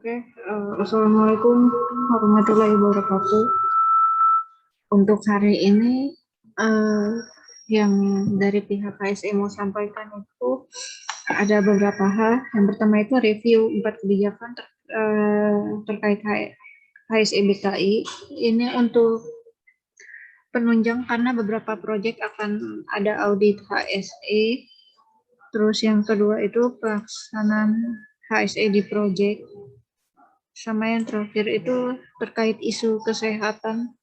Oke, Assalamualaikum warahmatullahi wabarakatuh. Untuk hari ini, eh, yang dari pihak KSE mau sampaikan itu ada beberapa hal. Yang pertama itu review 4 kebijakan terkait HSE BKI. Ini untuk penunjang karena beberapa proyek akan ada audit HSE. Terus yang kedua itu pelaksanaan HSE di proyek. Sama yang terakhir itu terkait isu kesehatan.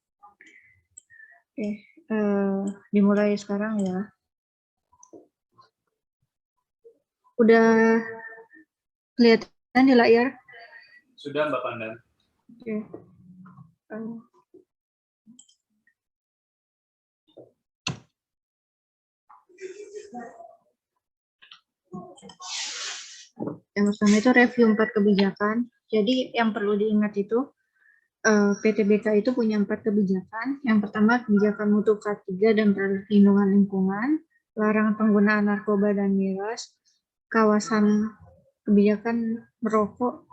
Oke, dimulai sekarang ya. Udah kelihatan di layar? Sudah, Mbak Pandan. Oke. Yang pertama itu review 4 kebijakan. Jadi yang perlu diingat itu PT BK itu punya 4 kebijakan. Yang pertama kebijakan mutu K3 dan perlindungan lingkungan, larangan penggunaan narkoba dan miras, kawasan kebijakan merokok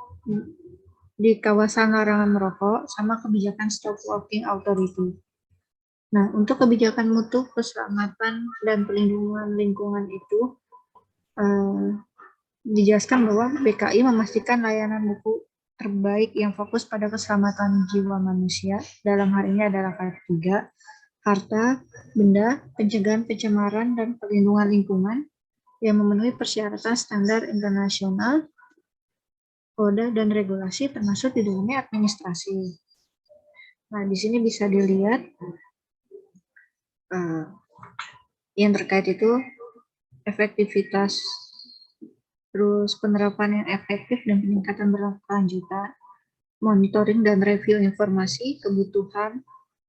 di kawasan larangan merokok, sama kebijakan stop smoking authority. Nah, untuk kebijakan mutu, keselamatan, dan perlindungan lingkungan itu dijelaskan bahwa BKI memastikan layanan buku terbaik yang fokus pada keselamatan jiwa manusia, dalam hal ini adalah K3, harta, benda, pencegahan pencemaran, dan perlindungan lingkungan yang memenuhi persyaratan standar internasional, kode, dan regulasi termasuk di dalamnya administrasi. Nah, di sini bisa dilihat yang terkait itu efektivitas, terus penerapan yang efektif dan peningkatan berkelanjutan, monitoring dan review informasi, kebutuhan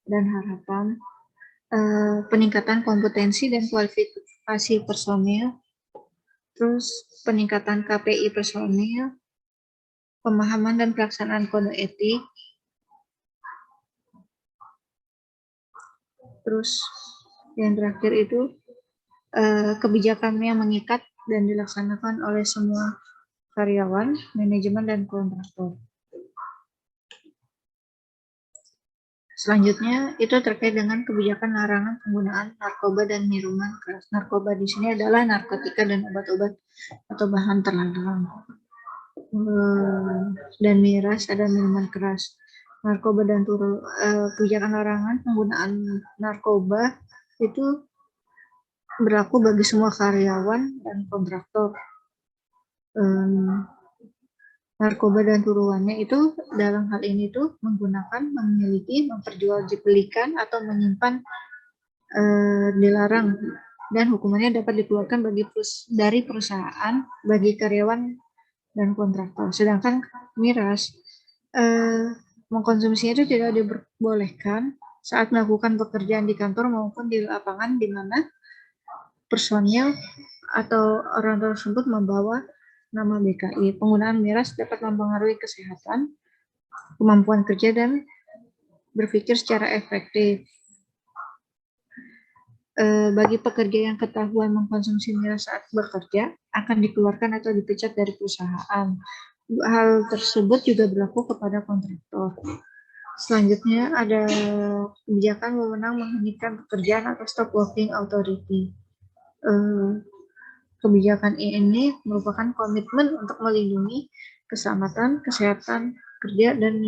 dan harapan, peningkatan kompetensi dan kualifikasi personil, terus peningkatan KPI personil, pemahaman dan pelaksanaan kode etik, terus yang terakhir itu kebijakan yang mengikat dan dilaksanakan oleh semua karyawan, manajemen, dan kontraktor. Selanjutnya itu terkait dengan kebijakan larangan penggunaan narkoba dan minuman keras. Narkoba di sini adalah narkotika dan obat-obat atau bahan terlarang. Dan miras ada minuman keras. Narkoba dan kebijakan larangan penggunaan narkoba itu berlaku bagi semua karyawan dan kontraktor. Narkoba dan turuannya itu dalam hal ini tuh menggunakan, memiliki, memperjualbelikan atau menyimpan dilarang, dan hukumannya dapat dikeluarkan dari perusahaan bagi karyawan dan kontraktor. Sedangkan miras mengkonsumsinya itu tidak diperbolehkan saat melakukan pekerjaan di kantor maupun di lapangan di mana personil atau orang tersebut membawa nama BKI. Penggunaan miras dapat mempengaruhi kesehatan, kemampuan kerja, dan berpikir secara efektif. Bagi pekerja yang ketahuan mengkonsumsi miras saat bekerja, akan dikeluarkan atau dipecat dari perusahaan. Hal tersebut juga berlaku kepada kontraktor. Selanjutnya ada kebijakan wewenang menghentikan pekerjaan atau stop working authority. Kebijakan ini merupakan komitmen untuk melindungi keselamatan, kesehatan kerja, dan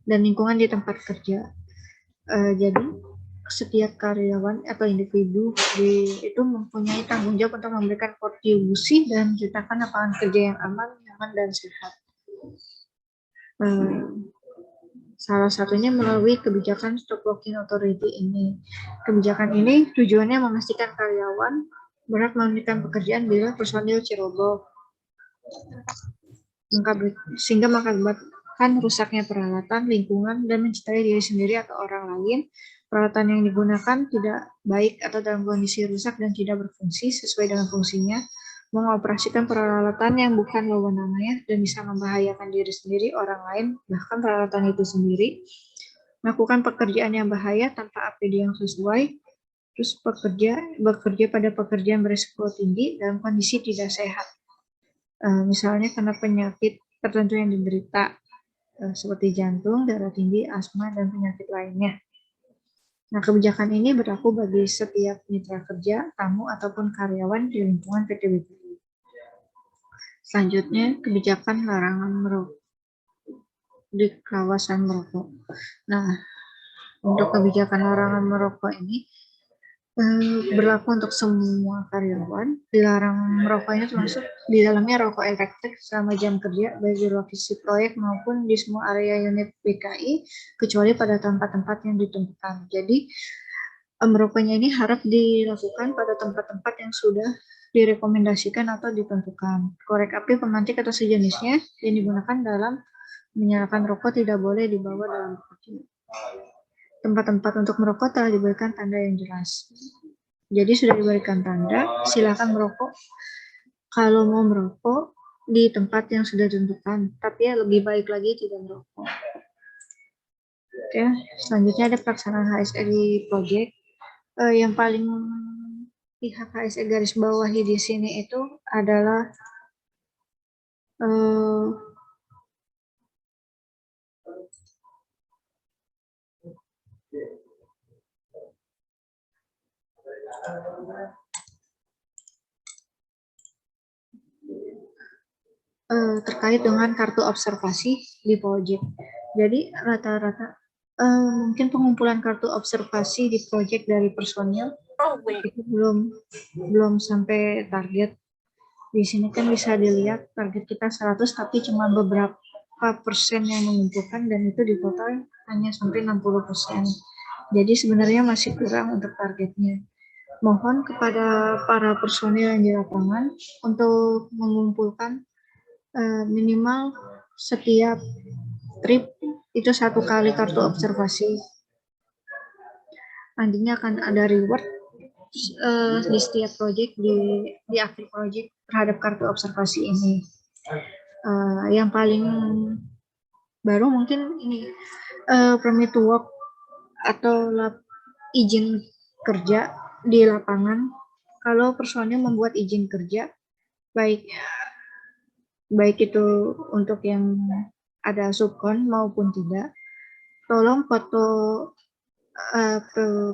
lingkungan di tempat kerja. Jadi setiap karyawan atau individu itu mempunyai tanggung jawab untuk memberikan kontribusi dan menciptakan lapangan kerja yang aman, nyaman, dan sehat. Salah satunya melalui kebijakan Stop Working Authority ini. Kebijakan ini tujuannya memastikan karyawan berhak melanjutkan pekerjaan bila personil ceroboh, sehingga mengakibatkan rusaknya peralatan, lingkungan, dan mencederai diri sendiri atau orang lain. Peralatan yang digunakan tidak baik atau dalam kondisi rusak dan tidak berfungsi sesuai dengan fungsinya, mengoperasikan peralatan yang bukan wewenangnya dan bisa membahayakan diri sendiri, orang lain, bahkan peralatan itu sendiri, melakukan pekerjaan yang bahaya tanpa APD yang sesuai, terus bekerja pada pekerjaan berisiko tinggi dalam kondisi tidak sehat. Misalnya karena penyakit tertentu yang diderita seperti jantung, darah tinggi, asma, dan penyakit lainnya. Nah, kebijakan ini berlaku bagi setiap mitra kerja, tamu, ataupun karyawan di lingkungan PT BPI. Selanjutnya, kebijakan larangan merokok di kawasan merokok. Nah, untuk kebijakan larangan merokok ini berlaku untuk semua karyawan. Dilarang merokoknya termasuk di dalamnya rokok elektrik selama jam kerja, baik di lokasi proyek maupun di semua area unit PKI, kecuali pada tempat-tempat yang ditentukan. Jadi, merokoknya ini harus dilakukan pada tempat-tempat yang sudah direkomendasikan atau ditentukan. Korek api, pemantik, atau sejenisnya yang digunakan dalam menyalakan rokok tidak boleh dibawa dalam kecil. Tempat-tempat untuk merokok telah diberikan tanda yang jelas. Jadi sudah diberikan tanda, silakan merokok. Kalau mau merokok di tempat yang sudah ditentukan, tapi ya lebih baik lagi tidak merokok. Oke, selanjutnya ada pelaksanaan HSE di proyek. Yang paling pihak HSE garis bawahi di sini itu adalah terkait dengan kartu observasi di proyek. Jadi rata-rata mungkin pengumpulan kartu observasi di proyek dari personil itu belum sampai target. Di sini kan bisa dilihat target kita 100 tapi cuma beberapa persen yang mengumpulkan dan itu di total hanya sampai 60%. Jadi sebenarnya masih kurang untuk targetnya. Mohon kepada para personil yang di lapangan untuk mengumpulkan minimal setiap trip itu 1 kali kartu observasi. Nantinya akan ada reward di setiap proyek di akhir proyek terhadap kartu observasi ini. Yang paling baru mungkin ini permit to work atau izin kerja di lapangan. Kalau personil membuat izin kerja, baik itu untuk yang ada subkon maupun tidak, tolong foto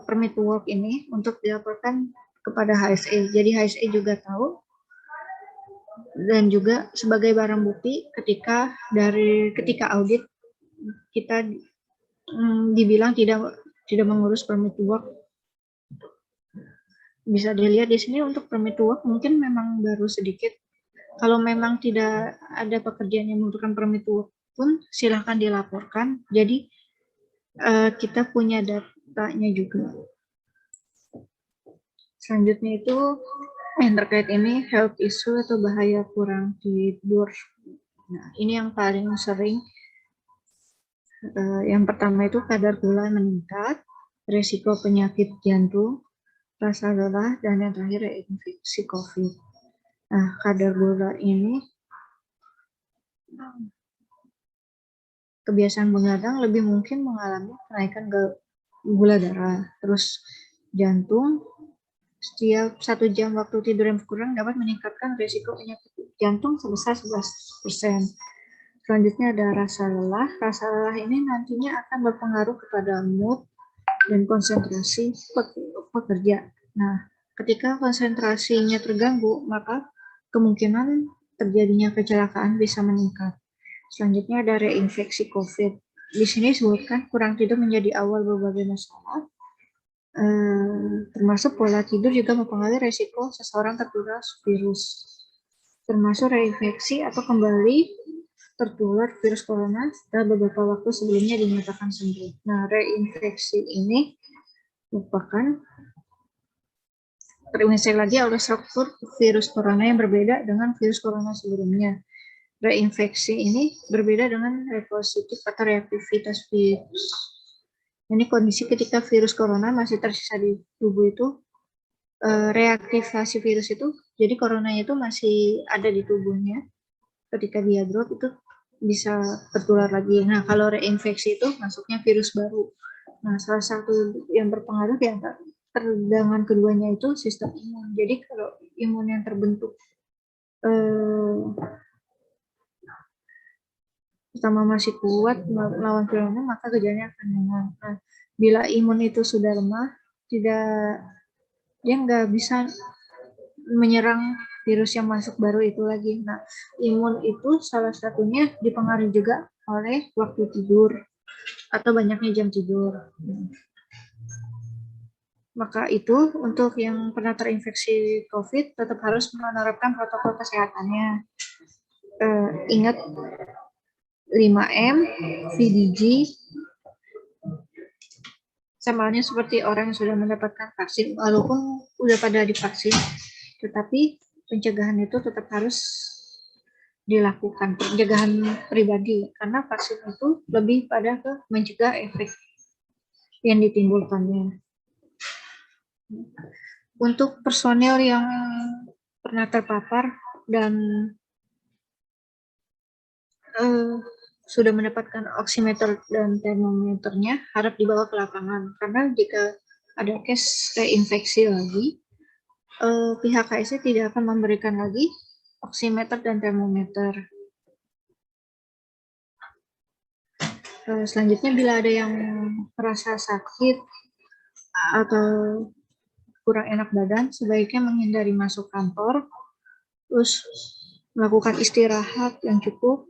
permit to work ini untuk dilaporkan kepada HSE. Jadi HSE juga tahu dan juga sebagai barang bukti ketika audit kita dibilang tidak mengurus permit to work. Bisa dilihat di sini untuk permit to work mungkin memang baru sedikit. Kalau memang tidak ada pekerjaan yang membutuhkan permit to work pun silahkan dilaporkan. Jadi kita punya datanya juga. Selanjutnya itu yang terkait ini health issue atau bahaya kurang tidur. Nah, ini yang paling sering. Yang pertama itu kadar gula meningkat, risiko penyakit jantung, rasa lelah, dan yang terakhir infeksi COVID. Nah, kadar gula ini kebiasaan begadang lebih mungkin mengalami kenaikan gula darah. Terus jantung, setiap 1 jam waktu tidur yang kurang dapat meningkatkan risiko penyakit jantung sebesar 11%. Selanjutnya ada rasa lelah. Rasa lelah ini nantinya akan berpengaruh kepada mood dan konsentrasi pekerja. Nah, ketika konsentrasinya terganggu, maka kemungkinan terjadinya kecelakaan bisa meningkat. Selanjutnya ada reinfeksi COVID. Di sini disebutkan kurang tidur menjadi awal berbagai masalah, termasuk pola tidur juga mempengaruhi risiko seseorang tertular virus, termasuk reinfeksi atau kembali tertular virus corona setelah beberapa waktu sebelumnya dinyatakan sembuh. Nah, reinfeksi ini merupakan terinfeksi lagi oleh struktur virus corona yang berbeda dengan virus corona sebelumnya. Reinfeksi ini berbeda dengan repositif atau reaktivitas virus. Ini kondisi ketika virus corona masih tersisa di tubuh itu, reaktivasi virus itu, jadi coronanya itu masih ada di tubuhnya. Ketika dia drop itu bisa tertular lagi. Nah, kalau reinfeksi itu masuknya virus baru. Nah, salah satu yang berpengaruh dengan keduanya itu sistem imun. Jadi kalau imun yang terbentuk pertama masih kuat melawan virusnya, maka gejalanya akan ringan. Nah, bila imun itu sudah lemah, dia nggak bisa menyerang virus yang masuk baru itu lagi. Nah, imun itu salah satunya dipengaruhi juga oleh waktu tidur atau banyaknya jam tidur. Maka itu untuk yang pernah terinfeksi COVID tetap harus menerapkan protokol kesehatannya. Ingat 5M, VDG, sama halnya seperti orang yang sudah mendapatkan vaksin, walaupun udah pada divaksin, tetapi pencegahan itu tetap harus dilakukan, pencegahan pribadi, karena vaksin itu lebih pada ke mencegah efek yang ditimbulkannya. Untuk personel yang pernah terpapar dan sudah mendapatkan oximeter dan termometernya, harap dibawa ke lapangan, karena jika ada case reinfeksi lagi, pihak KSC tidak akan memberikan lagi oximeter dan termometer. Selanjutnya, bila ada yang merasa sakit atau kurang enak badan, sebaiknya menghindari masuk kantor, terus melakukan istirahat yang cukup.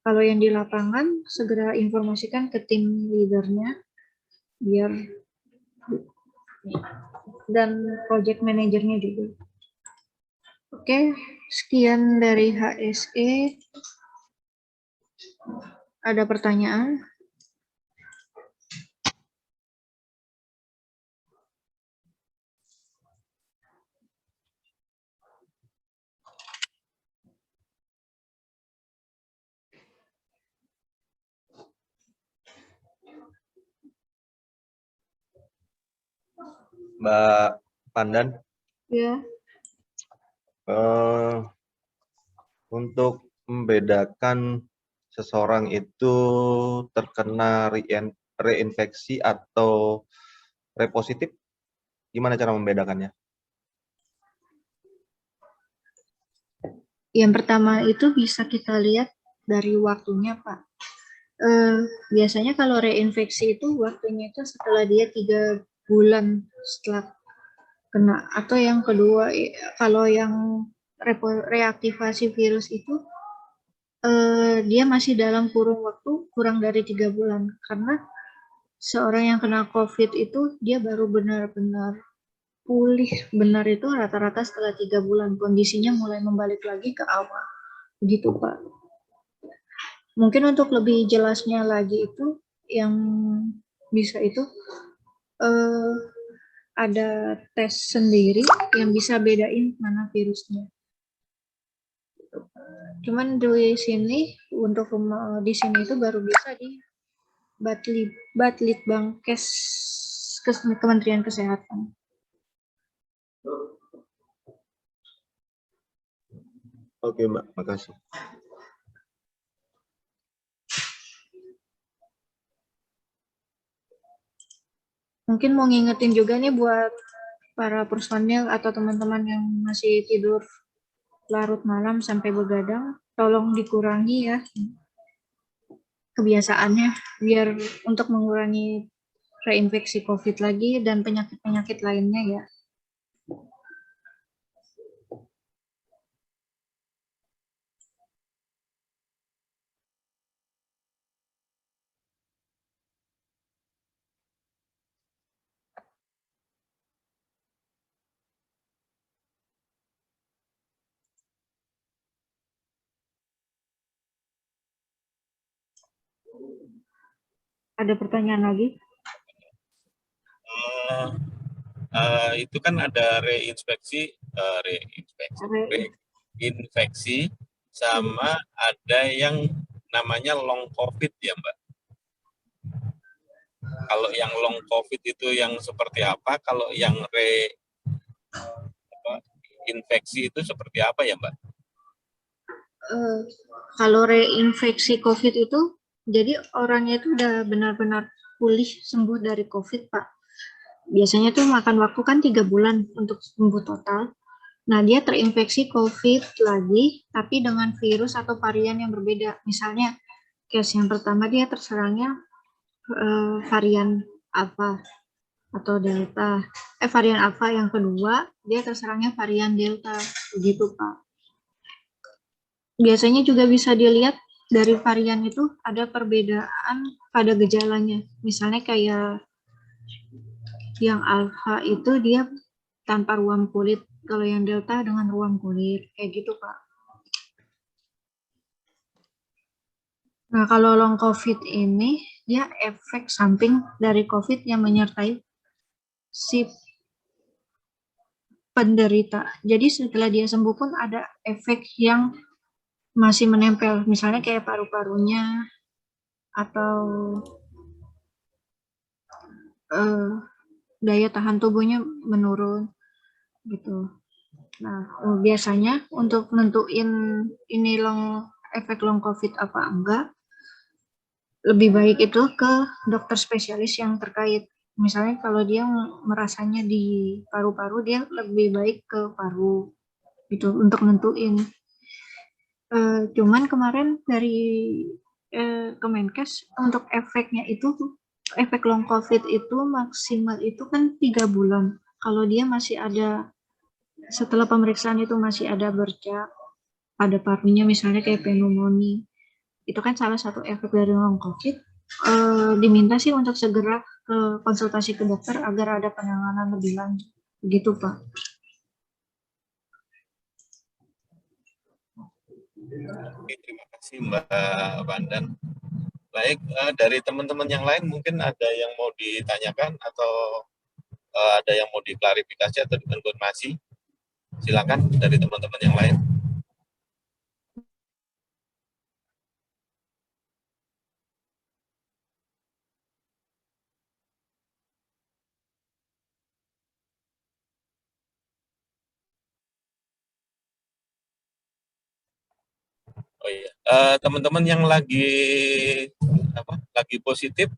Kalau yang di lapangan, segera informasikan ke tim leadernya, biar dan project manajernya juga. Oke, sekian dari HSE. Ada pertanyaan? Mbak Pandan, Ya. Untuk membedakan seseorang itu terkena reinfeksi atau repositif, gimana cara membedakannya? Yang pertama itu bisa kita lihat dari waktunya, Pak. Biasanya kalau reinfeksi itu waktunya itu setelah dia 3 bulan setelah kena, atau yang kedua, kalau yang reaktivasi virus itu dia masih dalam kurun waktu kurang dari 3 bulan, karena seorang yang kena COVID itu dia baru benar-benar pulih benar itu rata-rata setelah 3 bulan, kondisinya mulai membalik lagi ke awal, begitu Pak. Mungkin untuk lebih jelasnya lagi itu yang bisa itu ada tes sendiri yang bisa bedain mana virusnya. Cuman di sini untuk di sini itu baru bisa di Batlitbangkes Kementerian Kesehatan. Oke Mbak, makasih. Mungkin mau ngingetin juga nih buat para personil atau teman-teman yang masih tidur larut malam sampai begadang, tolong dikurangi ya kebiasaannya, biar untuk mengurangi reinfeksi COVID lagi dan penyakit-penyakit lainnya ya. Ada pertanyaan lagi? Itu kan ada reinfeksi sama ada yang namanya long COVID ya Mbak. Kalau yang long COVID itu yang seperti apa? Kalau yang reinfeksi itu seperti apa ya Mbak? Kalau reinfeksi COVID itu, jadi orangnya itu udah benar-benar pulih sembuh dari COVID, Pak. Biasanya tuh makan waktu kan 3 bulan untuk sembuh total. Nah, dia terinfeksi COVID lagi, tapi dengan virus atau varian yang berbeda. Misalnya, case yang pertama dia terserangnya varian Alpha atau Delta. Varian Alpha yang kedua, dia terserangnya varian Delta. Begitu, Pak. Biasanya juga bisa dilihat dari varian itu ada perbedaan pada gejalanya. Misalnya kayak yang Alpha itu dia tanpa ruam kulit, kalau yang Delta dengan ruam kulit, kayak gitu, Pak. Nah, kalau long COVID ini, dia efek samping dari COVID yang menyertai si penderita. Jadi setelah dia sembuh pun ada efek yang masih menempel, misalnya kayak paru-parunya atau daya tahan tubuhnya menurun gitu. Nah, biasanya untuk nentuin ini efek long COVID apa enggak, lebih baik itu ke dokter spesialis yang terkait. Misalnya kalau dia merasanya di paru-paru, dia lebih baik ke paru gitu untuk nentuin. Cuman kemarin dari Kemenkes untuk efeknya itu, efek long COVID itu maksimal itu kan 3 bulan. Kalau dia masih ada, setelah pemeriksaan itu masih ada bercak pada parunya, misalnya kayak pneumonia, itu kan salah satu efek dari long COVID. Diminta sih untuk segera ke konsultasi ke dokter agar ada penanganan lebih lanjut. Begitu, Pak. Oke, terima kasih Mbak Pandan. Baik, dari teman-teman yang lain mungkin ada yang mau ditanyakan atau ada yang mau diklarifikasi atau dikonfirmasi. Silakan dari teman-teman yang lain. Oh iya, teman-teman yang lagi positif,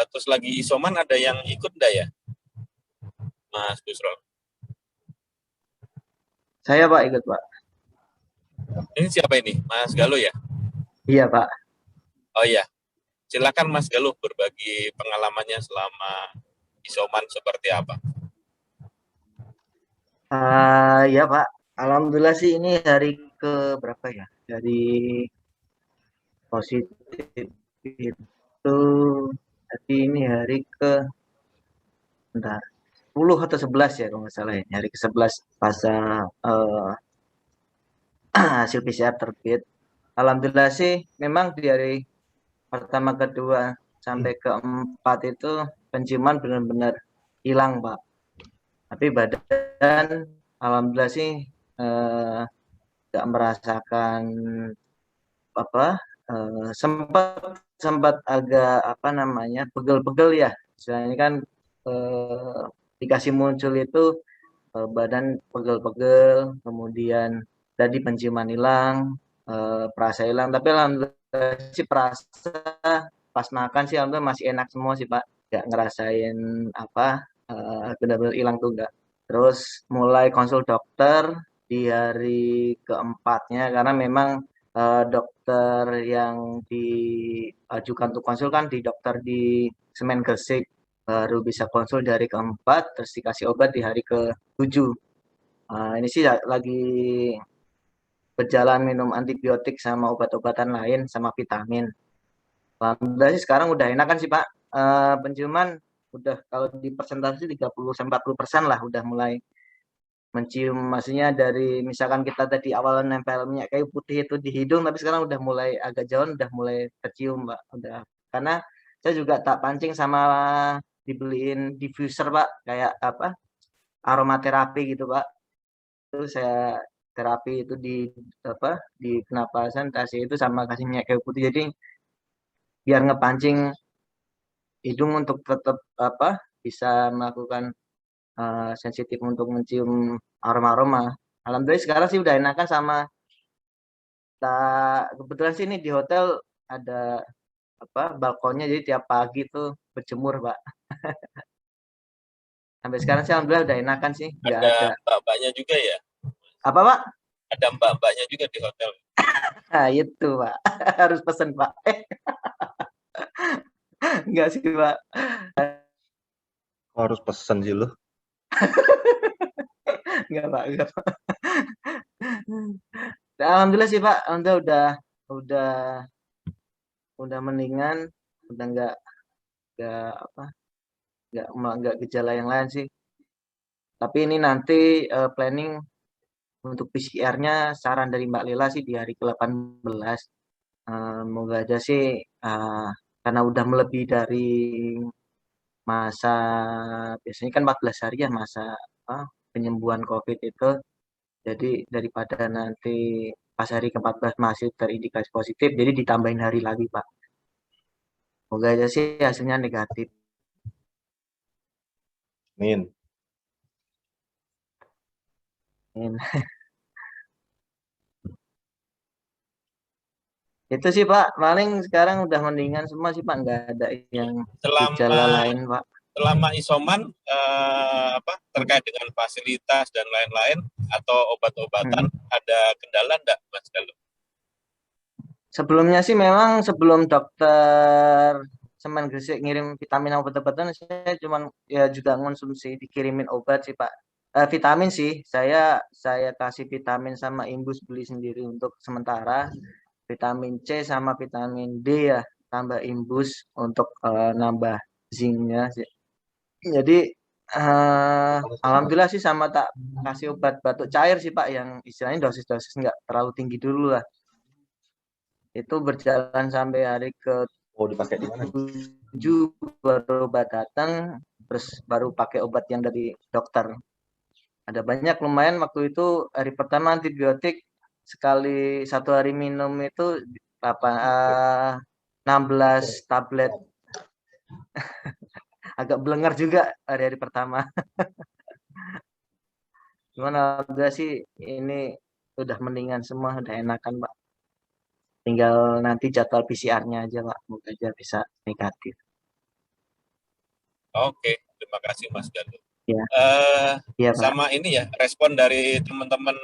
terus lagi isoman, ada yang ikut enggak ya, Mas Busro? Saya Pak ikut Pak. Ini siapa ini, Mas Galuh ya? Iya Pak. Oh iya, silakan Mas Galuh berbagi pengalamannya selama isoman seperti apa. Ya Pak, alhamdulillah sih ini hari ke berapa ya? Dari positif itu, tapi ini hari ke bentar, 10 atau 11 ya kalau nggak salah ya. Hari ke-11 pasca hasil PCR terbit. Alhamdulillah sih memang di hari pertama, kedua, sampai keempat itu penciuman benar-benar hilang Pak. Tapi badan alhamdulillah sih nggak merasakan apa, sempat agak apa namanya, pegel-pegel ya. Istilahnya kan dikasih muncul itu badan pegel-pegel, kemudian tadi penciuman hilang, perasa hilang. Tapi alhamdulillah sih perasa pas makan sih alhamdulillah masih enak semua sih Pak. Nggak ngerasain apa benar-benar hilang tuh enggak. Terus mulai konsul dokter di hari keempatnya karena memang dokter yang diajukan untuk konsul kan di dokter di Semen Gresik, baru bisa konsul di hari keempat, terus dikasih obat di hari ke-7. Ini sih lagi berjalan minum antibiotik sama obat-obatan lain sama vitamin. Alhamdulillah sih sekarang udah enakan sih Pak. Penciuman udah kalau di persentase 30-40% lah udah mulai mencium, maksudnya dari misalkan kita tadi awal nempel minyak kayu putih itu di hidung, tapi sekarang udah mulai agak jauh, udah mulai tercium Pak. Udah, karena saya juga tak pancing sama dibeliin diffuser Pak, kayak apa, aromaterapi gitu Pak. Itu saya terapi itu di apa, di penapasan kasih itu sama kasih minyak kayu putih, jadi biar ngepancing hidung untuk tetap apa, bisa melakukan sensitif untuk mencium aroma-aroma. Alhamdulillah sekarang sih udah enakan sama kebetulan sih ini di hotel ada apa balkonnya, jadi tiap pagi tuh berjemur Pak. Sampai sekarang sih alhamdulillah udah enakan sih, nggak Ada ada. mbak-mbaknya juga ya? Apa Pak? Ada mbak-mbaknya juga di hotel. Nah itu Pak, harus pesen Pak. Enggak sih Pak. Kok harus pesen sih lu? Enggak Pak, enggak Pak. Alhamdulillah sih Pak, alhamdulillah udah udah mendingan, udah nggak apa, nggak gejala yang lain sih. Tapi ini nanti planning untuk PCR-nya saran dari Mbak Lila sih di hari ke-18. Semoga aja sih karena udah melebihi dari masa, biasanya kan 14 hari ya masa penyembuhan COVID itu. Jadi daripada nanti pas hari ke-14 masih terindikasi positif, jadi ditambahin hari lagi Pak. Semoga aja sih hasilnya negatif. Min. Itu sih Pak, paling sekarang udah mendingan semua sih Pak, nggak ada yang gejala lain Pak. Selama isoman terkait dengan fasilitas dan lain-lain atau obat-obatan ada kendala enggak Mas Galuh? Sebelumnya sih memang sebelum dokter Semen Gresik ngirim vitamin sama obat-obatan, saya cuman ya juga konsumsi dikirimin obat sih Pak. Vitamin sih, saya kasih vitamin sama imbus beli sendiri untuk sementara. Vitamin C sama vitamin D ya, tambah imbus untuk nambah zincnya. Jadi alhamdulillah sih sama tak kasih obat batuk cair sih Pak, yang istilahnya dosis-dosis nggak terlalu tinggi dulu lah. Itu berjalan sampai hari dipakai di mana? ke-7 baru obat datang, terus baru pakai obat yang dari dokter. Ada banyak lumayan waktu itu hari pertama antibiotik sekali 1 hari minum itu 16 tablet. Agak belengar juga hari-hari pertama. Gimana udah sih ini udah mendingan semua, udah enakan Pak. Tinggal nanti jadwal PCR-nya aja Pak, semoga aja bisa negatif. Oke, terima kasih Mas Galuh. Ya. Ya, Pak. Sama ini ya, respon dari teman-teman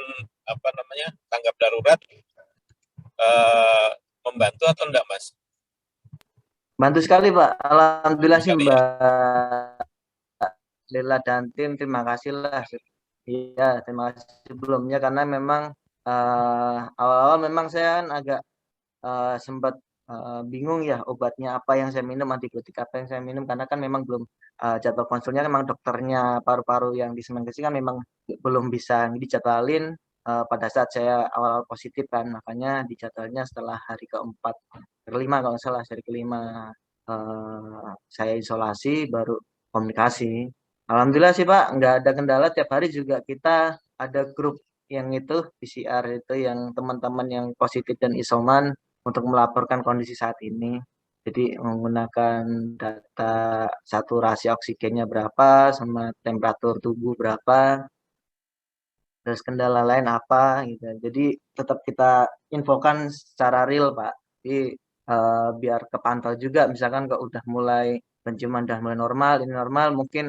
tanggap darurat membantu atau enggak Mas? Bantu sekali Pak, alhamdulillah sih Mbak Lila dan tim, terima kasih lah. Iya, terima kasih sebelumnya karena memang awal-awal memang saya kan agak sempat bingung ya obatnya apa yang saya minum, antibiotik apa yang saya minum, karena kan memang belum jadwal konsulnya memang dokternya paru-paru yang di Semen Gresik kan memang belum bisa dijadwalin pada saat saya awal-awal positif kan, makanya dijadwalnya setelah hari ke-4, ke-5 kalau nggak salah, hari ke-5 saya isolasi baru komunikasi. Alhamdulillah sih Pak, nggak ada kendala, tiap hari juga kita ada grup yang itu PCR itu yang teman-teman yang positif dan isoman untuk melaporkan kondisi saat ini. Jadi menggunakan data saturasi oksigennya berapa, sama temperatur tubuh berapa, terus kendala lain apa gitu. Jadi tetap kita infokan secara real Pak. Jadi biar kepantau juga, misalkan kalau udah mulai penciuman udah mulai normal, ini normal, mungkin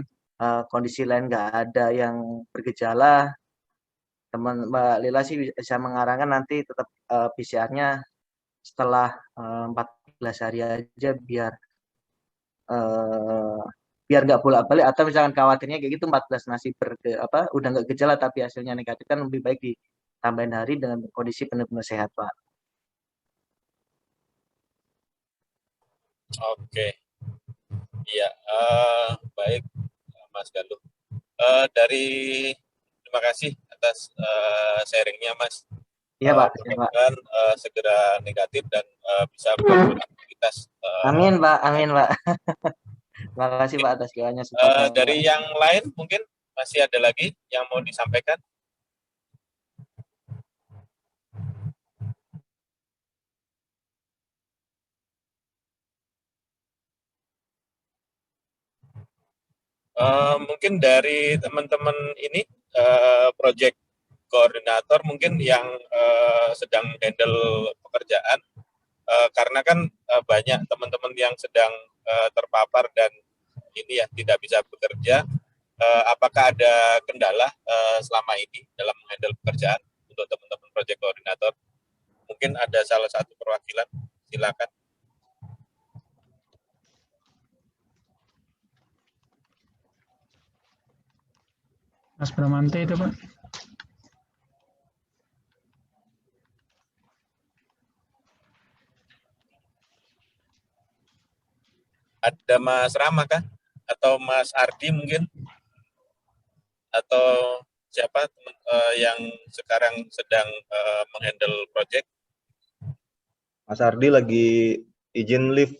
kondisi lain nggak ada yang bergejala, teman Mbak Lila sih bisa mengarahkan nanti tetap PCR-nya setelah 14 hari aja biar nggak bolak-balik, atau misalkan khawatirnya kayak gitu 14 masih udah nggak gejala tapi hasilnya negatif, kan lebih baik ditambahin hari dengan kondisi benar-benar sehat Pak. Oke, iya, baik Mas Galuh. Terima kasih atas sharingnya Mas. Iya Pak. Mudah-mudahan segera negatif dan bisa beraktivitas. Amin Pak, amin Pak. Terima kasih Pak atas doanya. Dari yang lain mungkin masih ada lagi yang mau disampaikan? Mungkin dari teman-teman ini project koordinator mungkin yang sedang handle pekerjaan, karena kan banyak teman-teman yang sedang terpapar dan ini ya tidak bisa bekerja. apakah ada kendala selama ini dalam menghandle pekerjaan untuk teman-teman project koordinator? Mungkin ada salah satu perwakilan, silakan. Mas Bramante itu, Pak. Ada Mas Rama kah? Atau Mas Ardi mungkin? Atau siapa yang sekarang sedang menghandle project? Mas Ardi lagi izin live.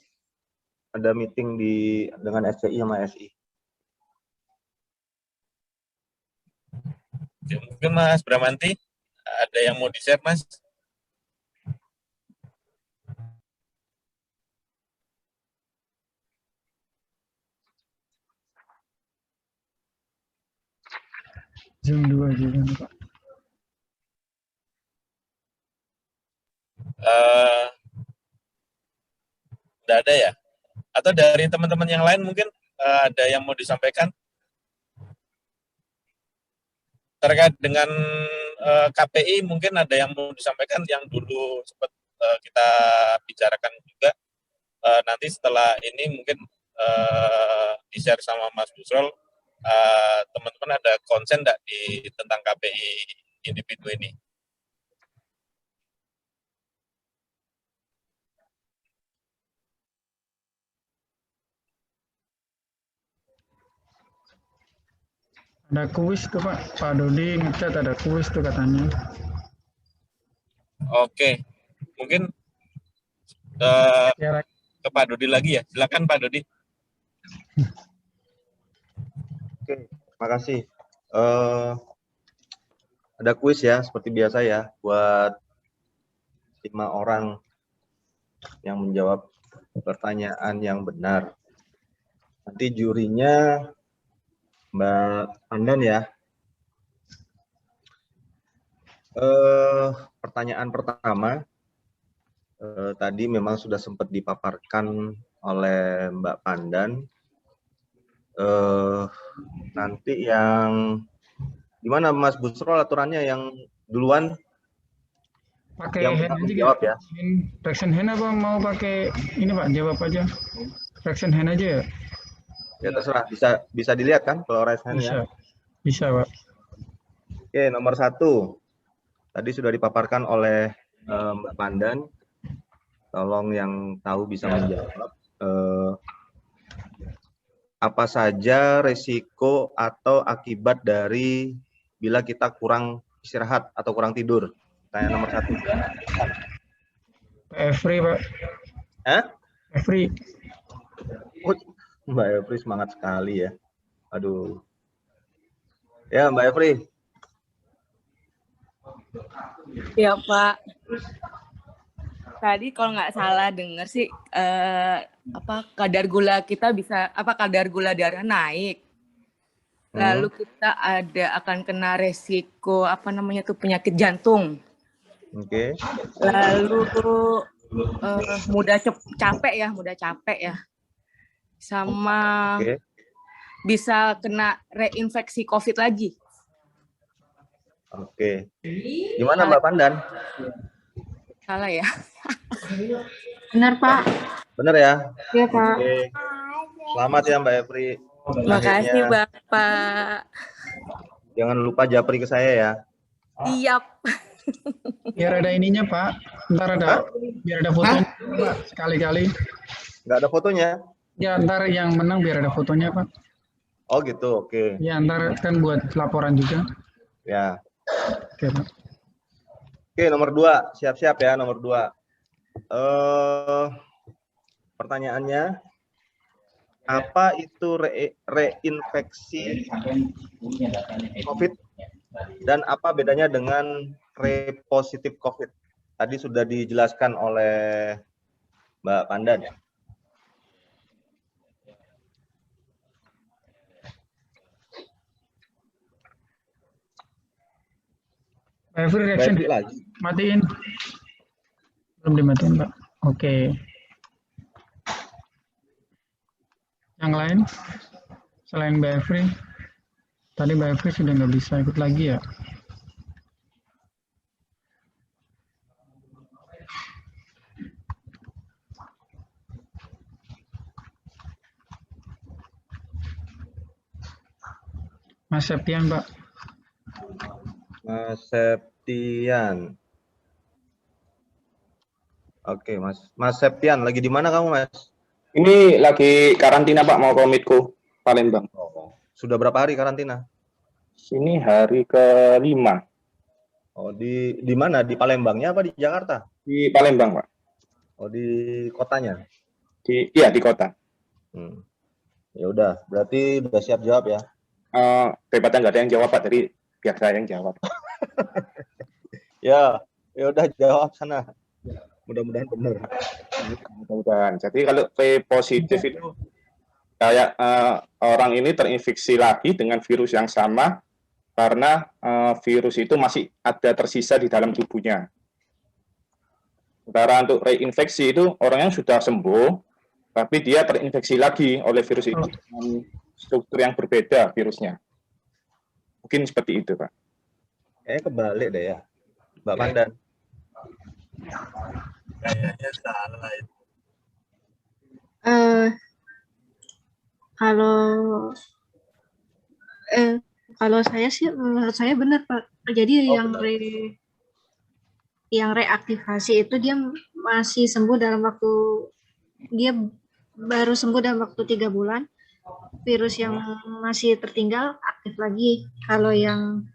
Ada meeting dengan SCI sama SI. Oke, mungkin Mas Bramanti, ada yang mau di-share, Mas? Zoom 2 juga, Pak. Tidak ada ya? Atau dari teman-teman yang lain mungkin ada yang mau disampaikan? Terkait dengan KPI mungkin ada yang mau disampaikan yang dulu sempat kita bicarakan juga. Nanti setelah ini mungkin di-share sama Mas Busrol, teman-teman ada konsen enggak tentang KPI individu ini? Ada kuis tuh, Pak. Pak Dodi ngecat ada kuis tuh katanya. Oke, mungkin Ya, ke Pak Dodi lagi ya. Silakan Pak Dodi. Oke, makasih. Ada kuis ya, seperti biasa ya, buat 5 orang yang menjawab pertanyaan yang benar. Nanti jurinya Mbak Pandan ya. Pertanyaan pertama tadi memang sudah sempat dipaparkan oleh Mbak Pandan. Nanti yang gimana Mas Busrol aturannya yang duluan pakai yang hand aja jawab ya? Reaction hand apa mau pakai ini, Pak? Jawab aja. Reaction hand aja ya? Ya terserah, bisa dilihat kan kalau raise hand ya. Bisa, Pak. Oke, nomor 1 tadi sudah dipaparkan oleh Mbak Pandan. Tolong yang tahu bisa menjawab. Apa saja resiko atau akibat dari bila kita kurang istirahat atau kurang tidur? Tanya nomor 1. Every, Pak. Every. Mbak Evri semangat sekali ya. Aduh. Ya, Mbak Evri. Ya, Pak. Tadi kalau nggak salah dengar sih kadar gula kita bisa kadar gula darah naik. Lalu kita akan kena resiko penyakit jantung. Oke. Lalu mudah capek ya. Sama bisa kena reinfeksi COVID lagi. Oke. Gimana Mbak Pandan? Salah ya? Benar, Pak. Benar ya? Iya, Pak. Oke. Selamat ya Mbak Evri. Makasih, Bapak. Jangan lupa japri ke saya ya. Siap. Biar ada ininya, Pak. Ntar biar ada fotonya, Pak. Sekali-kali. Nggak ada fotonya? Ya, ntar yang menang biar ada fotonya, Pak. Oh gitu, oke. Ya, ntar kan buat laporan juga. Ya. Oke, Pak. Oke, nomor 2. Siap-siap ya, nomor 2. Pertanyaannya, apa itu reinfeksi COVID dan apa bedanya dengan repositif COVID? Tadi sudah dijelaskan oleh Mbak Pandan ya. Every reaction lagi. matiin. Belum dimatiin, Pak. Oke. Yang lain selain Mbak Every? Tadi Mbak Evi sudah nggak bisa ikut lagi ya. Mas Septian, Pak. Mas Septian. Oke, Mas Septian, lagi di mana kamu, Mas? Ini lagi karantina Pak, mau ke Komitku Palembang. Sudah berapa hari karantina? Ini hari ke-5 Oh, di mana? Di Palembangnya apa di Jakarta? di Palembang Pak. Oh, di kotanya. Iya di kota. Ya udah, berarti udah siap jawab ya. Debatnya nggak ada yang jawab Pak, jadi biar saya yang jawab. Ya udah jawab sana. Mudah-mudahan benar. Mudah-mudahan. Jadi kalau P positif itu kayak orang ini terinfeksi lagi dengan virus yang sama karena virus itu masih ada tersisa di dalam tubuhnya. Sementara untuk reinfeksi itu orang yang sudah sembuh, tapi dia terinfeksi lagi oleh virus itu dengan struktur yang berbeda virusnya. Mungkin seperti itu, Pak. Kebalik deh ya, Mbak Pandan. Kayaknya salah itu. Kalau saya sih, menurut saya benar Pak. Jadi yang reaktivasi itu dia masih sembuh dalam waktu, dia baru sembuh dalam waktu 3 bulan. Virus yang masih tertinggal aktif lagi. Kalau yang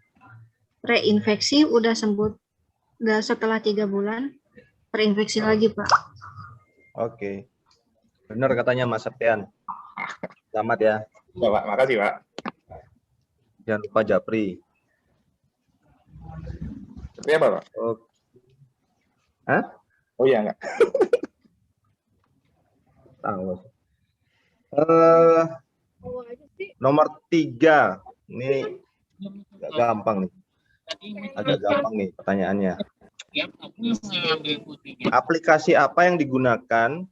reinfeksi udah sembuh, udah setelah 3 bulan terinfeksi lagi Pak. Oke, benar katanya Mas Septian. Selamat ya. Ya, Pak. Makasih, Pak. Jangan lupa Japri. Seperti apa, Pak? Oh. Hah? Oh iya, enggak. Tahu. Nomor 3. Ini agak gampang nih. Agak gampang nih pertanyaannya. Aplikasi apa yang digunakan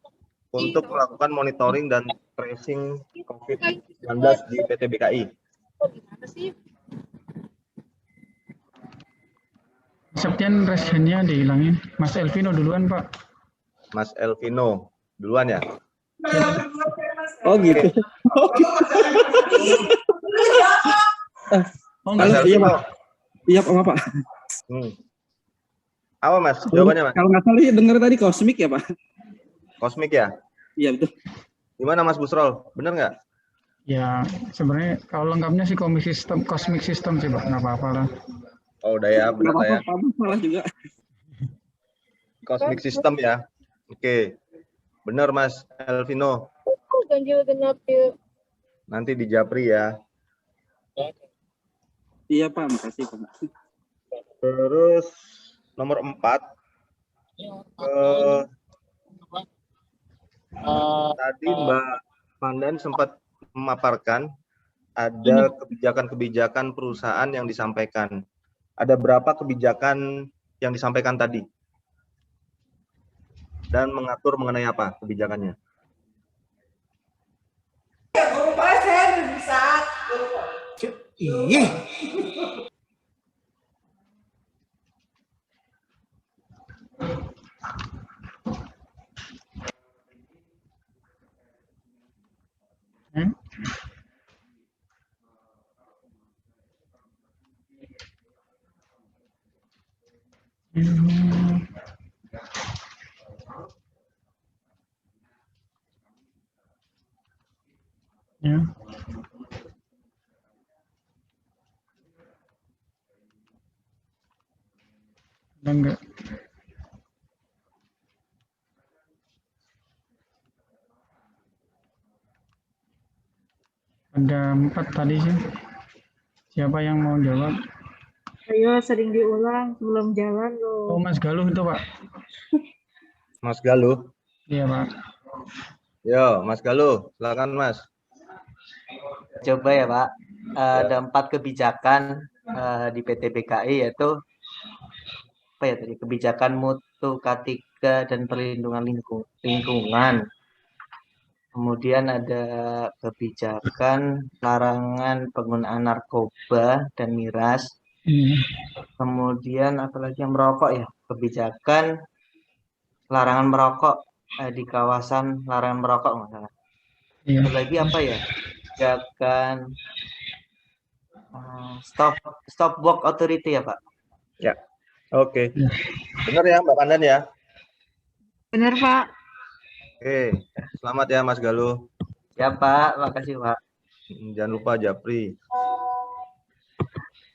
untuk melakukan monitoring dan tracing COVID-19 di PT BKI? Septian reshennya dihilangin. Mas Elvino duluan, Pak. Mas Elvino duluan ya? Oh gitu. Oh enggak. Iya Pak. Iya Pak. Apa Mas? Jawabannya Mas? Kalau nggak salah ya dengar tadi kosmik ya Pak. Kosmik ya? Iya betul. Gimana Mas Busrol? Bener nggak? Ya sebenarnya kalau lengkapnya sih kosmik sistem sih Pak. Nggak apa-apa lah. Oh udah ya, benar ya. Salah juga. Kosmik sistem ya. Oke. Benar Mas Elvino. Ganjil genap ya. Nanti di Japri ya. Iya Pak, makasih Pak. Terus nomor 4. Tadi Mbak Pandan sempat memaparkan ada kebijakan-kebijakan perusahaan yang disampaikan. Ada berapa kebijakan yang disampaikan tadi? Dan mengatur mengenai apa kebijakannya? Iya. Ya. Ada enggak? Ada 4 tadi sih. Siapa yang mau jawab? Ayo sering diulang sebelum jalan loh. Oh Mas Galuh itu Pak. Mas Galuh? Iya Pak. Yo Mas Galuh, silakan Mas. Coba ya Pak. Ada 4 kebijakan di PT BKI yaitu apa ya tadi, kebijakan mutu K3 dan perlindungan lingkungan. Kemudian ada kebijakan larangan penggunaan narkoba dan miras. Kemudian apalagi yang merokok ya, kebijakan larangan merokok di kawasan larangan merokok masalah. Ada lagi apa ya? Kebijakan stop work authority ya Pak? Ya, oke. Benar ya Mbak Pandan ya? Benar Pak. Oke, selamat ya Mas Galuh. Ya Pak, makasih Pak. Jangan lupa Japri.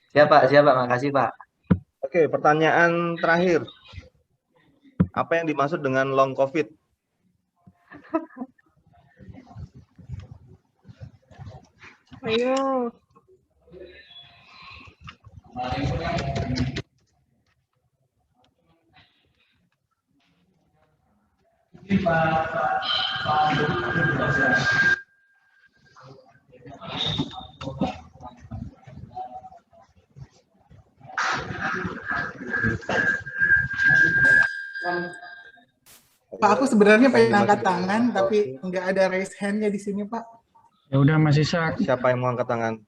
Siapa, makasih Pak. Oke, pertanyaan terakhir. Apa yang dimaksud dengan long COVID? Ayo. Pak, aku sebenarnya pengen angkat tangan, tapi nggak ada raise hand-nya di sini, Pak. Ya udah Mas Ishak. Siapa yang mau angkat tangan?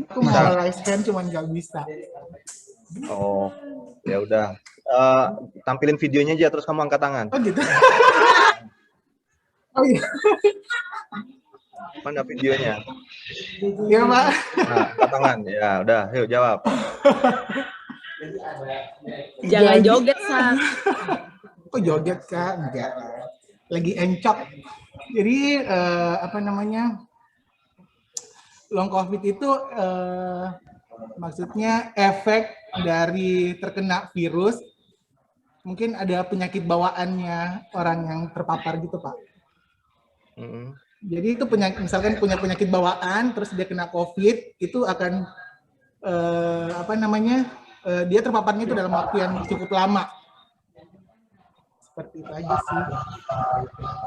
Aku mau raise hand, cuman nggak bisa. Oh, ya udah. Tampilin videonya aja, terus kamu angkat tangan. Oh gitu. Oh iya. Mana videonya? Iya Pak. Nah, angkat tangan. Ya udah, yuk jawab. Jangan joget, Sak. Kok joget Kak? Enggak. Lagi encok. Jadi apa namanya? Long COVID itu maksudnya efek dari terkena virus. Mungkin ada penyakit bawaannya orang yang terpapar gitu, Pak. Jadi itu misalkan punya penyakit bawaan, terus dia kena COVID, itu akan apa namanya? Dia terpaparnya itu dalam waktu yang cukup lama. Seperti itu aja sih.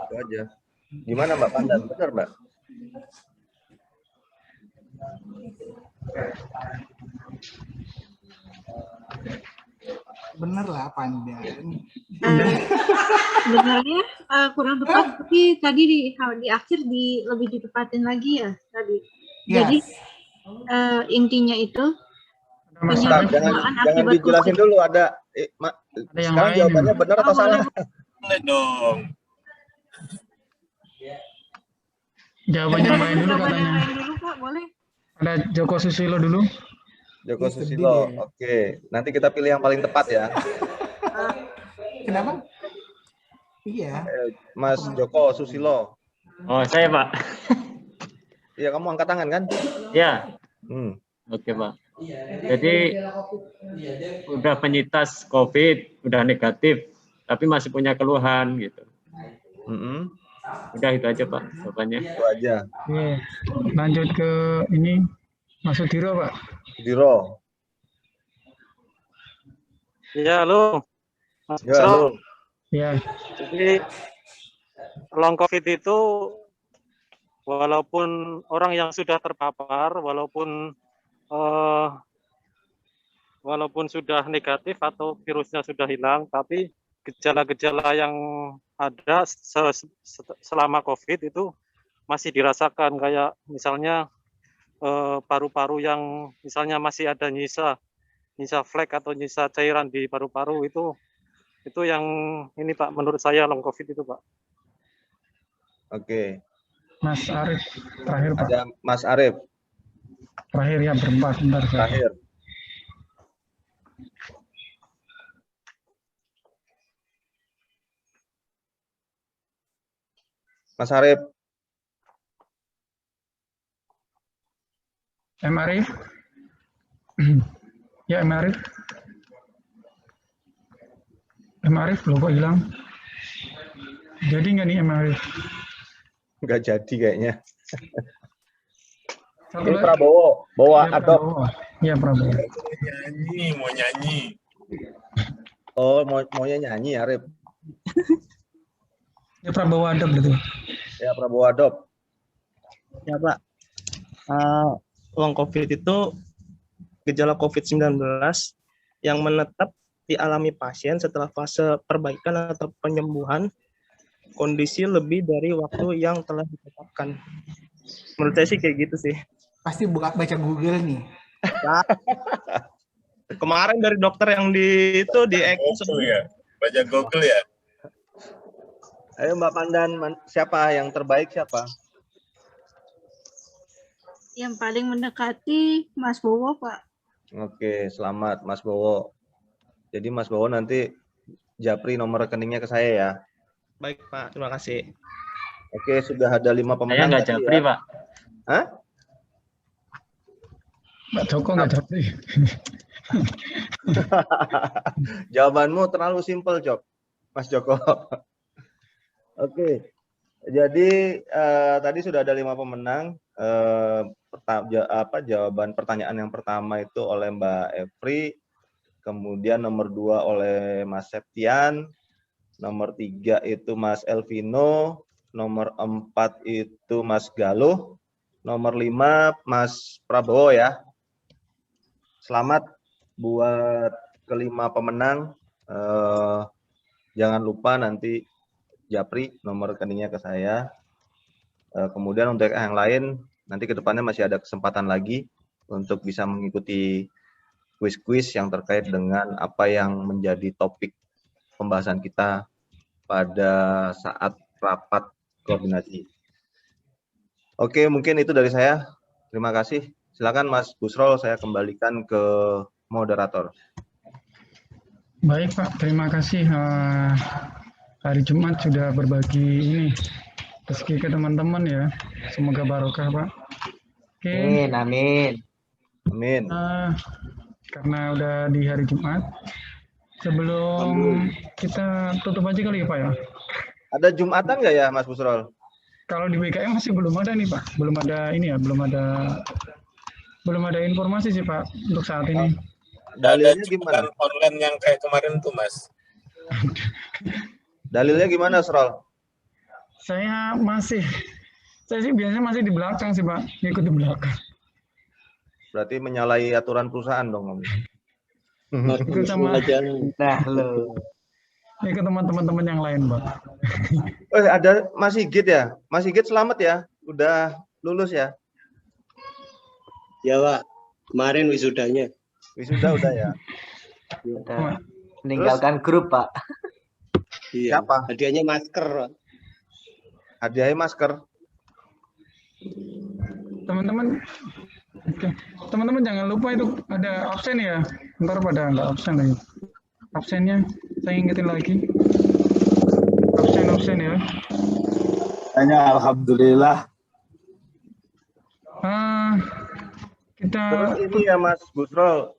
Itu aja. Gimana Mbak Pandan? Benar Mbak? Bener lah Pandan. Sebenarnya kurang tepat, tapi tadi di akhir lebih ditepatin lagi ya tadi. Yes. Jadi intinya itu jangan dijelasin dulu, ada yang sekarang lain. jawabannya benar atau salah? Boleh dong. Jawabannya main dulu Jawaban katanya. yang lain dulu Pak, boleh? Ada Joko Susilo dulu. Joko Susilo. Oke, nanti kita pilih yang paling tepat ya. Kenapa? Iya. Mas Joko Susilo. Oh, saya Pak. Iya, kamu angkat tangan kan? Ya. Oke Pak. Jadi udah penyintas COVID, udah negatif, tapi masih punya keluhan gitu. Udah itu aja Pak jawabannya. Itu aja. Oke. Lanjut ke ini Mas Sudiro Pak. Sudiro. Ya, halo. Mas Ya, halo. Ya. Jadi long COVID itu walaupun orang yang sudah terpapar, walaupun sudah negatif atau virusnya sudah hilang, tapi gejala-gejala yang ada selama COVID itu masih dirasakan, kayak misalnya paru-paru yang misalnya masih ada nyisa flek atau nyisa cairan di paru-paru, itu yang ini Pak, menurut saya long COVID itu Pak. Oke. Mas Arief terakhir Pak. Ada Mas Arief. Terakhir ya berempat bentar. Terakhir. Mas Arief. M. Arief. Ya M. Arief. M. Arief loh kok hilang. Jadi nggak nih M. Arief? Nggak jadi kayaknya. Satu Ini lagi. Prabowo, bawa Ya, Adob. Iya Prabowo. Mau nyanyi. Oh, maunya nyanyi Arief. Ya Prabowo Adob berarti. Ya Prabowo Adob. Ya Pak, long COVID itu gejala COVID-19 yang menetap dialami pasien setelah fase perbaikan atau penyembuhan kondisi lebih dari waktu yang telah ditetapkan. Menurut saya sih kayak gitu sih. Pasti baca Google nih. Kemarin dari dokter yang di itu di Google ya, baca Google ya. Ayo Mbak Pandan, siapa yang terbaik siapa? Yang paling mendekati Mas Bowo, Pak. Oke, selamat Mas Bowo. Jadi Mas Bowo nanti japri nomor rekeningnya ke saya ya. Baik Pak, terima kasih. Oke, sudah ada 5 Saya pemenang. nggak japri, ya. Pak. Hah? Mbak Joko nggak japri. Jawabanmu terlalu simpel, Jok. Mas Joko. Oke. Jadi tadi sudah ada 5 pemenang. Jawaban pertanyaan yang pertama itu oleh Mbak Evri, kemudian nomor 2 oleh Mas Septian, nomor 3 itu Mas Elvino, nomor 4 itu Mas Galuh, nomor 5 Mas Prabowo ya. Selamat buat kelima pemenang. Jangan lupa nanti japri nomor rekeningnya ke saya. Kemudian untuk yang lain, nanti ke depannya masih ada kesempatan lagi untuk bisa mengikuti kuis-kuis yang terkait dengan apa yang menjadi topik pembahasan kita pada saat rapat koordinasi. Oke, mungkin itu dari saya. Terima kasih. Silakan Mas Busrol, saya kembalikan ke moderator. Baik Pak, terima kasih. Hari Jumat sudah berbagi ini rezeki ke teman-teman ya. Semoga barokah Pak. Oke. Amin, amin. Amin. Karena udah di hari Jumat, sebelum kita tutup aja kali ya Pak ya. Ada Jumatan nggak ya Mas Busrol? Kalau di BKM masih belum ada nih Pak, belum ada ini ya, belum ada informasi sih Pak untuk saat ini. Dalilnya gimana? Online yang kayak kemarin tuh Mas. Dalilnya gimana, Srol? Saya sih biasanya masih di belakang sih Pak, ngikut di belakang. Berarti menyalahi aturan perusahaan dong, Om. Ikut sama ikut teman-teman yang lain, Pak. Ada Mas Sigit ya? Mas Sigit selamat ya? Udah lulus ya? Ya Pak, kemarin wisudanya. Wisuda udah ya? Udah. Meninggalkan grup Pak. Iya. Siapa? Hadiahnya masker Pak. Hadiahnya masker. Teman-teman, oke. Teman-teman jangan lupa itu ada absen ya. Ntar pada nggak absen lagi. Absennya saya ingetin lagi. Absen ya. Hanya alhamdulillah. Terus ini ya Mas Busrol,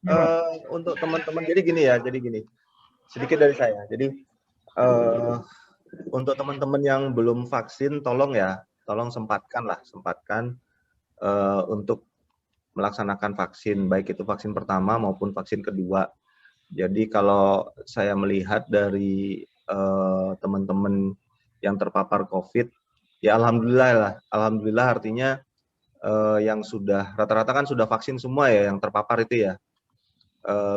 untuk teman-teman, jadi gini. Sedikit dari saya. Jadi untuk teman-teman yang belum vaksin, tolong sempatkan untuk melaksanakan vaksin, baik itu vaksin pertama maupun vaksin kedua. Jadi kalau saya melihat dari teman-teman yang terpapar COVID, ya alhamdulillah artinya yang sudah rata-rata kan sudah vaksin semua ya yang terpapar itu ya,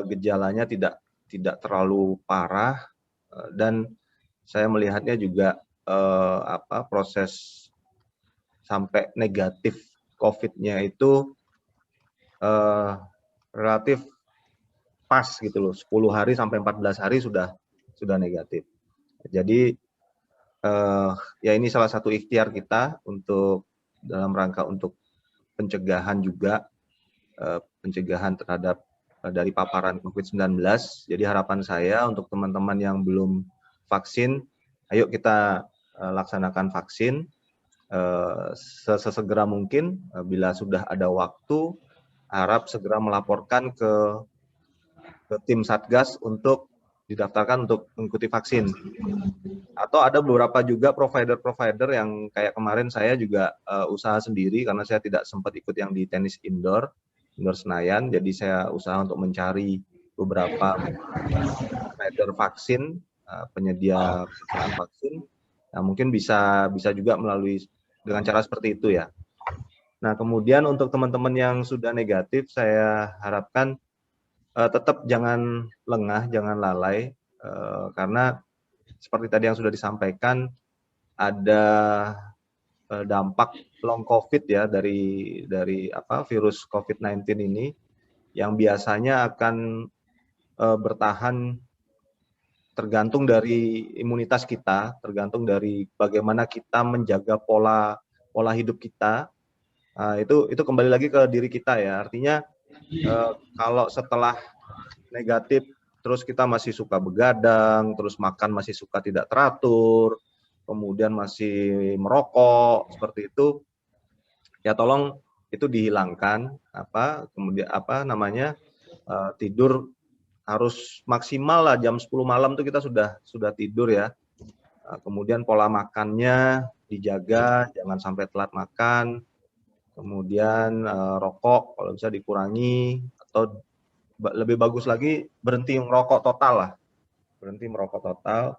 gejalanya tidak terlalu parah, dan saya melihatnya juga proses sampai negatif COVID-nya itu relatif pas gitu loh, 10 hari sampai 14 hari sudah negatif. Jadi ya ini salah satu ikhtiar kita untuk dalam rangka untuk pencegahan juga, pencegahan terhadap dari paparan COVID-19. Jadi harapan saya untuk teman-teman yang belum vaksin, ayo kita laksanakan vaksin sesegera mungkin. Bila sudah ada waktu, harap segera melaporkan ke tim Satgas untuk didaftarkan untuk mengikuti vaksin. Atau ada beberapa juga provider yang kayak kemarin saya juga usaha sendiri karena saya tidak sempat ikut yang di tenis indoor Senayan, jadi saya usaha untuk mencari beberapa provider vaksin, penyedia perusahaan vaksin. Nah, mungkin bisa juga melalui dengan cara seperti itu ya. Nah, kemudian untuk teman-teman yang sudah negatif, saya harapkan tetap jangan lengah, jangan lalai, karena seperti tadi yang sudah disampaikan, ada dampak long COVID ya dari virus COVID-19 ini yang biasanya akan bertahan tergantung dari imunitas kita, tergantung dari bagaimana kita menjaga pola hidup kita. Itu kembali lagi ke diri kita ya. Artinya kalau setelah negatif terus kita masih suka begadang, terus makan masih suka tidak teratur, kemudian masih merokok seperti itu, ya tolong itu dihilangkan. Kemudian tidur harus maksimal lah jam 10 malam tuh kita sudah tidur ya. Kemudian pola makannya dijaga, jangan sampai telat makan. Kemudian rokok kalau bisa dikurangi, atau lebih bagus lagi berhenti merokok total lah. Berhenti merokok total.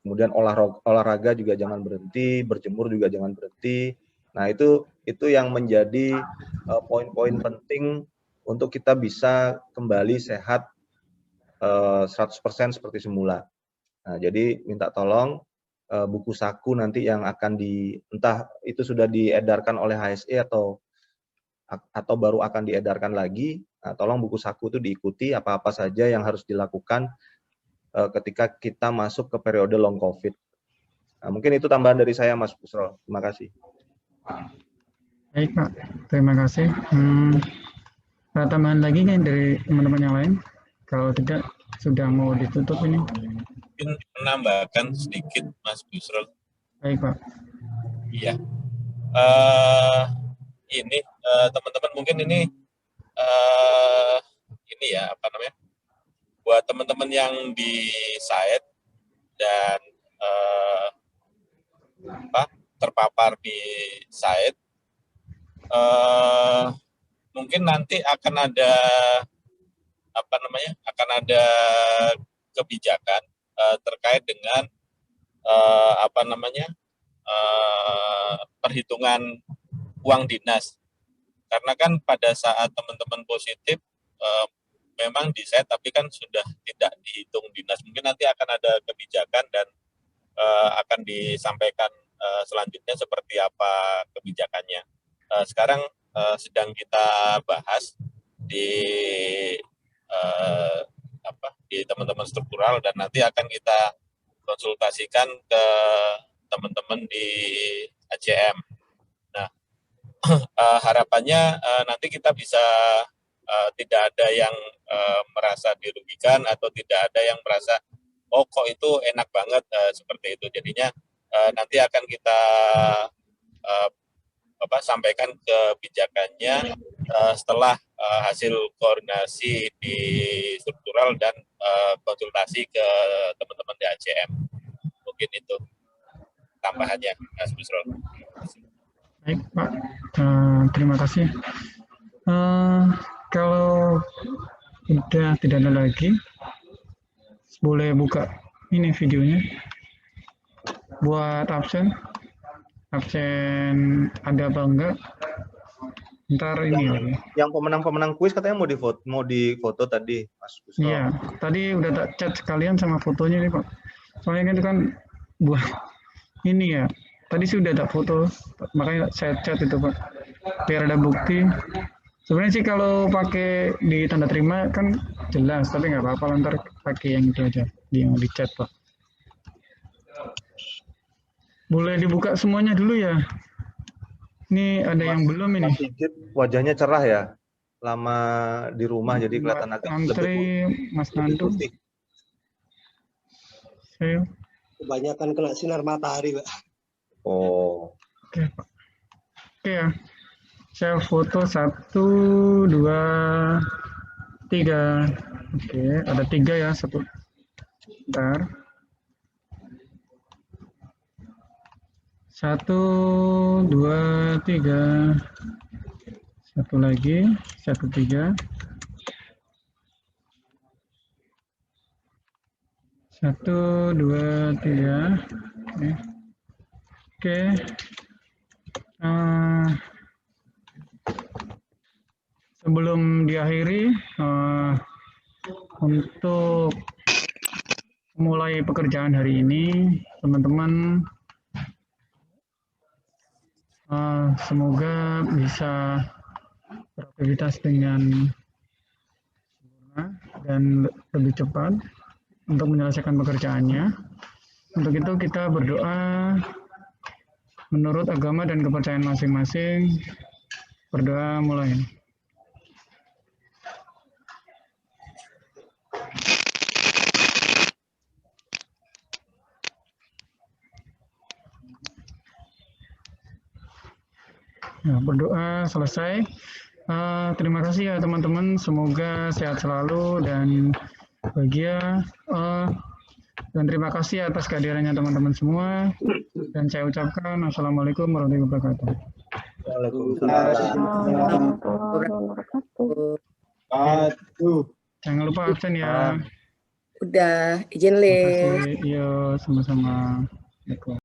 Kemudian olahraga juga jangan berhenti, berjemur juga jangan berhenti. Nah, itu yang menjadi poin-poin penting untuk kita bisa kembali sehat 100% seperti semula. Nah, jadi minta tolong buku saku nanti yang akan entah itu sudah diedarkan oleh HSE atau baru akan diedarkan lagi. Nah, tolong buku saku itu diikuti apa-apa saja yang harus dilakukan ketika kita masuk ke periode long COVID. Nah, mungkin itu tambahan dari saya, Mas Busro. Terima kasih. Baik, Pak. Terima kasih. Ada tambahan lagi kan dari teman-teman yang lain? Kalau tidak, sudah mau ditutup ini. Mungkin menambahkan sedikit, Mas Busro. Baik, Pak. Iya. Ini teman-teman mungkin ini ya buat teman-teman yang di site dan terpapar di site, mungkin nanti akan ada kebijakan terkait dengan perhitungan uang dinas. Karena kan pada saat teman-teman positif memang di set, tapi kan sudah tidak dihitung dinas. Mungkin nanti akan ada kebijakan dan akan disampaikan selanjutnya seperti apa kebijakannya. Sekarang sedang kita bahas di teman-teman struktural dan nanti akan kita konsultasikan ke teman-teman di ACM. Nah, harapannya nanti kita bisa tidak ada yang merasa dirugikan atau tidak ada yang merasa kok itu enak banget seperti itu. Jadinya nanti akan kita sampaikan kebijakannya setelah hasil koordinasi di struktural dan konsultasi ke teman-teman di ACM. Mungkin itu tambahannya, Mas Busro. Baik, Pak. Terima kasih. Kalau udah tidak ada lagi, boleh buka ini videonya. Buat absen ada apa enggak? Ntar ini lagi. Yang pemenang kuis katanya mau difoto tadi, Mas Busro. Iya, tadi udah tak chat sekalian sama fotonya nih, Pak. Soalnya kan itu kan buat ini ya. Tadi sih udah ada foto, makanya saya chat itu, Pak. Biar ada bukti. Sebenarnya sih kalau pakai di tanda terima kan jelas, tapi nggak apa-apa, ntar pakai yang itu aja, yang di chat, Pak. Boleh dibuka semuanya dulu ya. Ini ada yang belum ini. Wajahnya cerah ya. Lama di rumah jadi kelihatan agak lebih Mas Nandu. Saya kebanyakan kena sinar matahari, Pak. Oh. Oke, Pak. Oke ya. Saya foto 1, 2, 3. Oke, ada 3 ya, 1. Bentar. 1, 2, 3. 1 lagi, 1, 3. 1, 2, 3. Oke. Sebelum diakhiri, untuk mulai pekerjaan hari ini, teman-teman semoga bisa beraktivitas dengan sempurna dan lebih cepat untuk menyelesaikan pekerjaannya. Untuk itu kita berdoa menurut agama dan kepercayaan masing-masing. Berdoa mulai. Nah, berdoa selesai. Terima kasih ya teman-teman. Semoga sehat selalu dan bahagia. Dan terima kasih atas kehadirannya teman-teman semua. Dan saya ucapkan Assalamualaikum warahmatullahi wabarakatuh. Jangan lupa absen ya. Udah, izin Terima live. kasih. Iya, sama-sama.